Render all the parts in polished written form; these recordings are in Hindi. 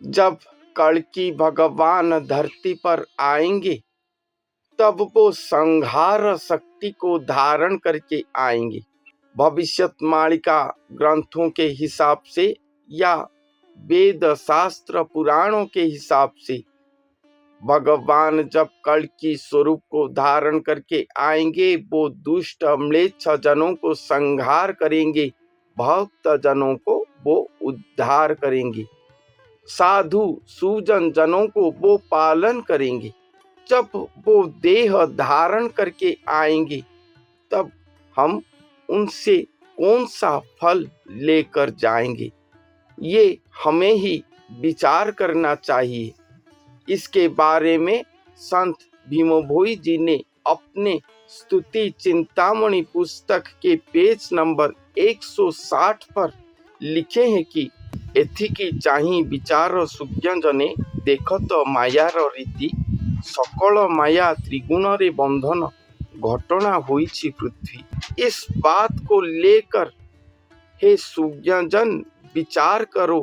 जब कल्कि भगवान धरती पर आएंगे तब वो संहार शक्ति को धारण करके आएंगे। भविष्यवाणिका ग्रंथों के हिसाब से या वेद शास्त्र पुराणों के हिसाब से भगवान जब कल्कि स्वरूप को धारण करके आएंगे वो दुष्ट म्लेच्छ जनों को संहार करेंगे, भक्त जनों को वो उद्धार करेंगे, साधु सुजन जनों को वो पालन करेंगे। जब वो देह धारण करके आएंगे तब हम उनसे कौन सा फल लेकर जाएंगे, ये हमें ही विचार करना चाहिए। इसके बारे में संत भीमभोई जी ने अपने स्तुति चिंतामणि पुस्तक के पेज नंबर 160 पर लिखे हैं कि एथिकी चाही विचार सुज्ञजने देखत मायार रीति सकल माया त्रिगुण रे बंधन घटना होइछि पृथ्वी। इस बात को लेकर हे सुज्ञजन विचार करो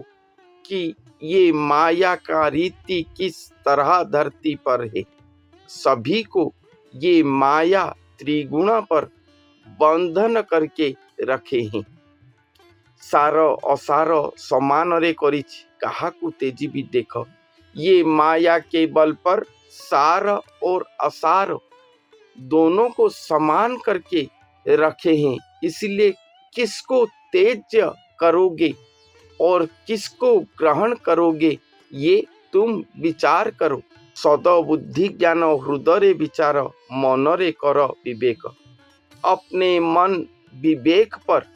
कि ये माया का रीति किस तरह धरती पर है। सभी को ये माया त्रिगुण पर बंधन करके रखे हैं। सार असार समान रे करिछि काहाकू तेजी भी देखो। ये माया के बल पर सार और असार दोनों को समान करके रखे हैं। इसलिए किसको तेज करोगे और किसको ग्रहण करोगे ये तुम विचार करो। सद बुद्धि ज्ञान हृदय विचार मन रे कर विवेक। अपने मन विवेक पर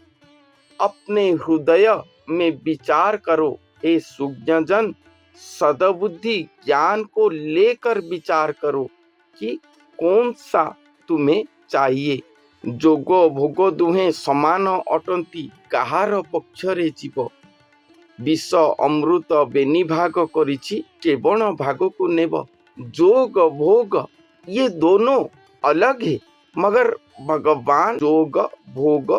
अपने हृदय में विचार करो। हे सुज्ञजन सदबुद्धि ज्ञान को लेकर विचार करो कि कौन सा तुम्हें चाहिए। जोग भोग दुहे समान अटंती काहार पक्षरे जीव। विष अमृत बेनी भाग करिछि केवल भाग को नेब। जोग भोग ये दोनों अलग है मगर भगवान जोग भोग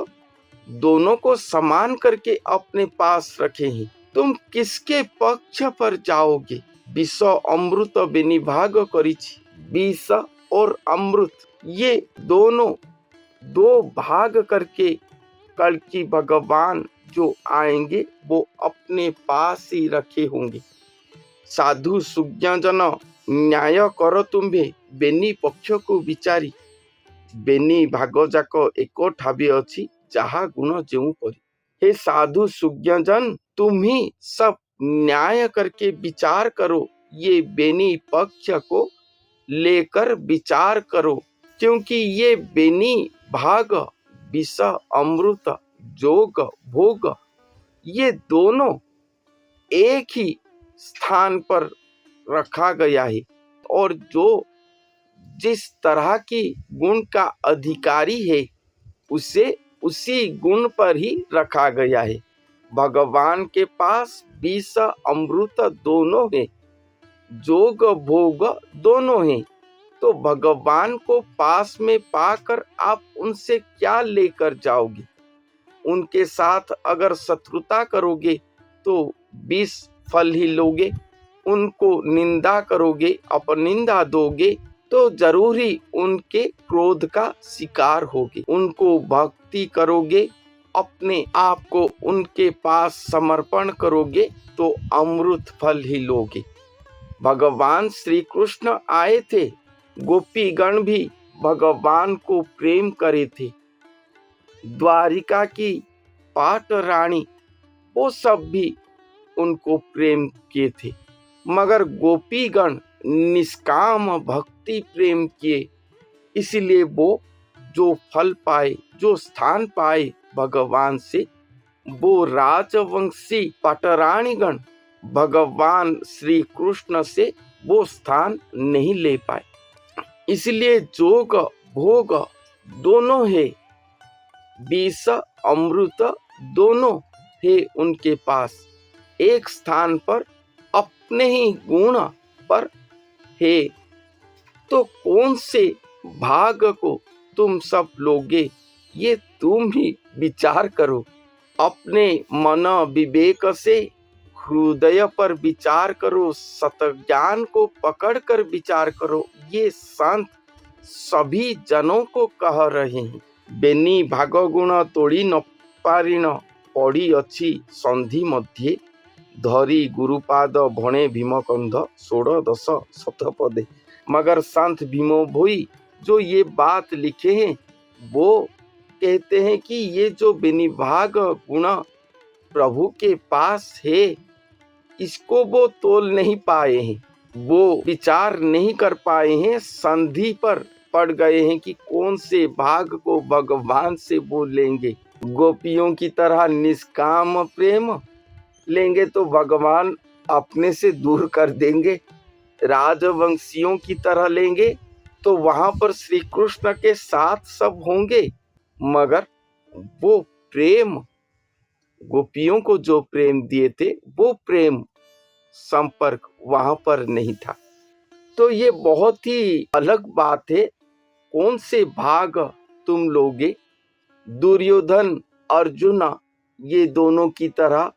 दोनों को समान करके अपने पास रखे हैं। तुम किसके पक्ष पर जाओगे। विष अमृत बेनी भाग करिछि। विष और अमृत ये दोनों दो भाग करके कल्कि भगवान जो आएंगे वो अपने पास ही रखे होंगे। साधु सुज्ञजन न्याय कर तुम्हें बेनी पक्ष को विचारी। बेनी भाग जाक एक ठाबे अछि जहा गुण जेउ परी। हे साधु सुज्ञजन तुम ही सब न्याय करके विचार करो। ये बेनी पक्ष को लेकर विचार करो क्योंकि ये बेनी भाग विष अमृत जोग भोग ये दोनों एक ही स्थान पर रखा गया है और जो जिस तरह की गुण का अधिकारी है उसे उसी गुण पर ही रखा गया है। भगवान के पास विष अमृत दोनों है, जोग भोग दोनों हैं। तो भगवान को पास में पाकर आप उनसे क्या लेकर जाओगे। उनके साथ अगर शत्रुता करोगे तो विष फल ही लोगे। उनको निंदा करोगे अपनिंदा दोगे तो जरूरी उनके क्रोध का शिकार होगे। उनको भक्ति करोगे अपने आप को उनके पास समर्पण करोगे तो अमृत फल ही लोगे। भगवान श्री कृष्ण आए थे, गोपीगण भी भगवान को प्रेम करे थे। द्वारिका की पाट रानी वो सब भी उनको प्रेम किए थे मगर गोपीगण निष्काम भक्ति प्रेम किए। इसलिए वो जो फल पाए जो स्थान पाए भगवान से वो राजवंशी पाटरानीगण भगवान श्री कृष्ण से वो स्थान नहीं ले पाए। इसलिए जोग भोग दोनों है, विष अमृत दोनों है उनके पास। एक स्थान पर अपने ही गुण पर है तो कौन से भाग को तुम सब लोगे ये तुम ही विचार करो। अपने मन विवेक से हृदय पर विचार करो, सतज्ञान को पकड़ कर विचार करो। ये संत सभी जनों को कह रहे हैं। बेनी भाग गुण तोड़ी न पारिण, पड़ी अच्छी संधि मध्य, धरी गुरुपाद भणे भीमकंध, 16 शतपदे। मगर संत भीमो भोई जो ये बात लिखे हैं वो कहते हैं कि ये जो बेनिभाग गुण प्रभु के पास है इसको वो तोल नहीं पाए हैं, वो विचार नहीं कर पाए हैं, संधि पर पड़ गए हैं कि कौन से भाग को भगवान से बोलेंगे। गोपियों की तरह निष्काम प्रेम लेंगे तो भगवान अपने से दूर कर देंगे, राजवंशियों की तरह लेंगे तो वहां पर श्री कृष्ण के साथ सब होंगे, मगर वो प्रेम, गोपियों को जो प्रेम दिए थे वो प्रेम संपर्क वहां पर नहीं था। तो ये बहुत ही अलग बात है। कौन से भाग तुम लोगे? दुर्योधन अर्जुन ये दोनों की तरह,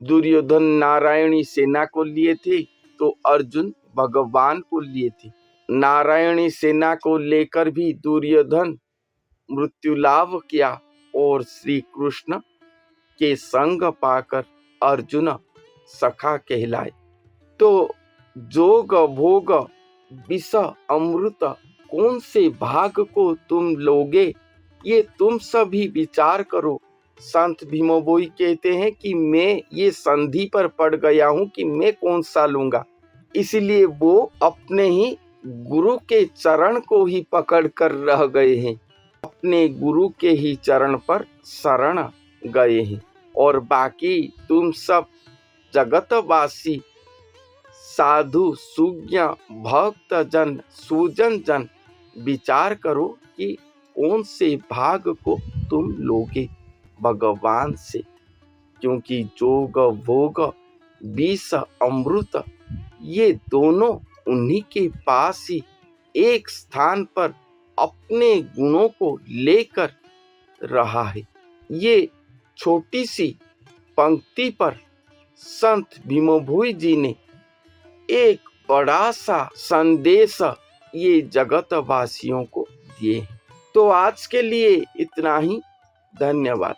दुर्योधन नारायणी सेना को लिए थे तो अर्जुन भगवान को लिए थे। नारायणी सेना को लेकर भी दुर्योधन मृत्यु लाभ किया और श्री कृष्ण के संग पाकर अर्जुन सखा कहलाए। तो जोग भोग विष अमृत कौन से भाग को तुम लोगे, ये तुम सभी विचार करो। संत भीमोबोई कहते हैं कि मैं ये संधि पर पड़ गया हूं कि मैं कौन सा लूंगा, इसलिए वो अपने ही गुरु के चरण को ही पकड़ कर रह गए हैं, अपने गुरु के ही चरण पर शरण गए हैं। और बाकी तुम सब जगतवासी साधु सुज्ञ भक्त जन सुजन जन विचार करो कि कौन से भाग को तुम लोगे भगवान से, क्योंकि जोग भोग विष अमृत ये दोनों उन्हीं के पास ही एक स्थान पर अपने गुणों को लेकर रहा है। ये छोटी सी पंक्ति पर संत भीमोभोई जी ने एक बड़ा सा संदेश ये जगत वासियों को दिए। तो आज के लिए इतना ही। धन्यवाद।